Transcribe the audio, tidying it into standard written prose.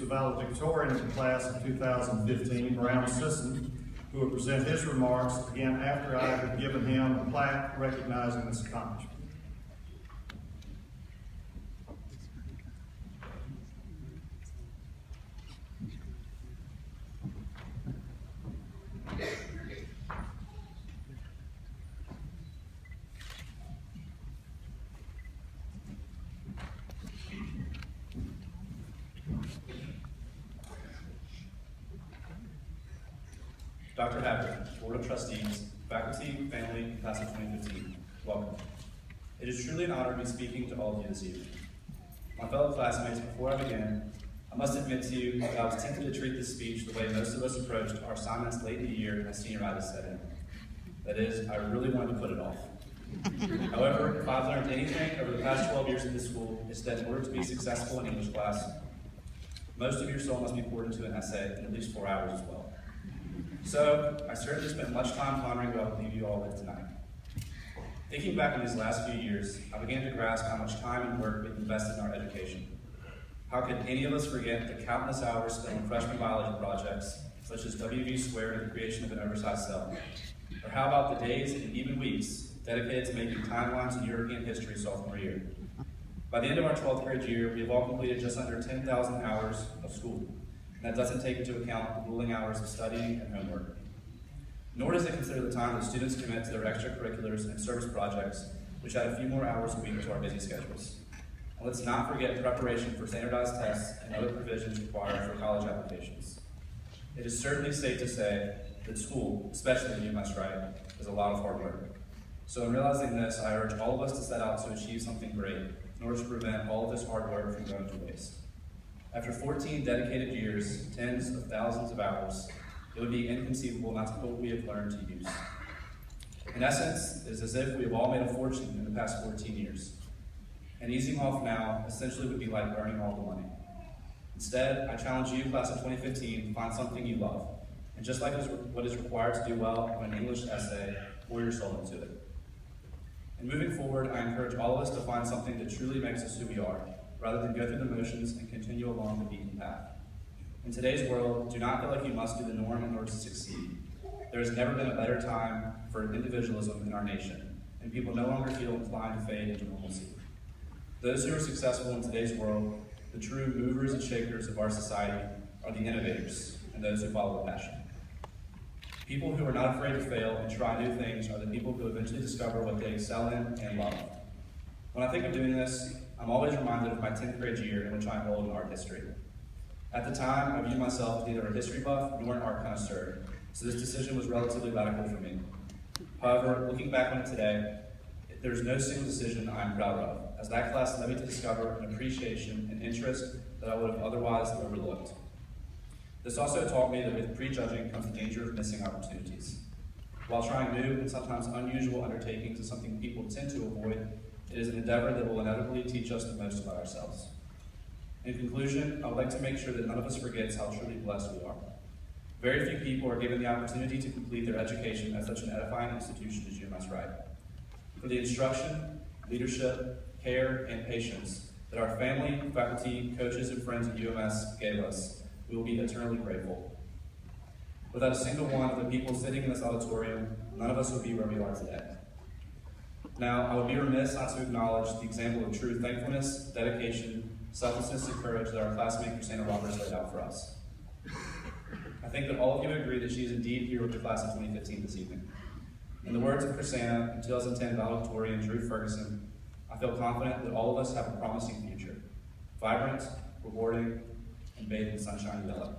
the valedictorian of the class of 2015, Brown Sisson, who will present his remarks again after I have given him a plaque recognizing this accomplishment. Dr. Hacker, Board of Trustees, faculty, family, and class of 2015, welcome. It is truly an honor to be speaking to all of you this evening. My fellow classmates, before I begin, I must admit to you that I was tempted to treat this speech the way most of us approached our assignments late in the year as senioritis set in. That is, I really wanted to put it off. However, if I've learned anything over the past 12 years at this school, it's that in order to be successful in English class, most of your soul must be poured into an essay in at least 4 hours as well. So, I certainly spent much time pondering what I would leave you all with tonight. Thinking back on these last few years, I began to grasp how much time and work we've invested in our education. How could any of us forget the countless hours spent on freshman biology projects, such as WV squared and the creation of an oversized cell? Or how about the days and even weeks dedicated to making timelines in European history sophomore year? By the end of our 12th grade year, we have all completed just under 10,000 hours of school. And that doesn't take into account the grueling hours of studying and homework. Nor does it consider the time that students commit to their extracurriculars and service projects, which add a few more hours a week to our busy schedules. And let's not forget preparation for standardized tests and other provisions required for college applications. It is certainly safe to say that school, especially the UMS-Wright, is a lot of hard work. So in realizing this, I urge all of us to set out to achieve something great in order to prevent all of this hard work from going to waste. After 14 dedicated years, tens of thousands of hours, it would be inconceivable not to put what we have learned to use. In essence, it is as if we have all made a fortune in the past 14 years. And easing off now essentially would be like burning all the money. Instead, I challenge you, class of 2015, to find something you love. And just like what is required to do well on an English essay, pour your soul into it. And moving forward, I encourage all of us to find something that truly makes us who we are, rather than go through the motions and continue along the beaten path. In today's world, do not feel like you must do the norm in order to succeed. There has never been a better time for individualism in our nation, and people no longer feel inclined to fade into normalcy. Those who are successful in today's world, the true movers and shakers of our society, are the innovators and those who follow the passion. People who are not afraid to fail and try new things are the people who eventually discover what they excel in and love. When I think of doing this, I'm always reminded of my 10th grade year in which I enrolled in art history. At the time, I viewed myself as neither a history buff nor an art connoisseur, so this decision was relatively radical for me. However, looking back on it today, there's no single decision I'm proud of, as that class led me to discover an appreciation and interest that I would have otherwise overlooked. This also taught me that with prejudging comes the danger of missing opportunities. While trying new and sometimes unusual undertakings is something people tend to avoid, it is an endeavor that will inevitably teach us the most about ourselves. In conclusion, I would like to make sure that none of us forgets how truly blessed we are. Very few people are given the opportunity to complete their education at such an edifying institution as UMS-Wright. For the instruction, leadership, care, and patience that our family, faculty, coaches, and friends at UMS gave us, we will be eternally grateful. Without a single one of the people sitting in this auditorium, none of us would be where we are today. Now, I would be remiss not to acknowledge the example of true thankfulness, dedication, selflessness, and courage that our classmate Christina Roberts laid out for us. I think that all of you agree that she is indeed here with the class of 2015 this evening. In the words of Christina and 2010 valedictorian Drew Ferguson, I feel confident that all of us have a promising future, vibrant, rewarding, and bathed in sunshine and yellow.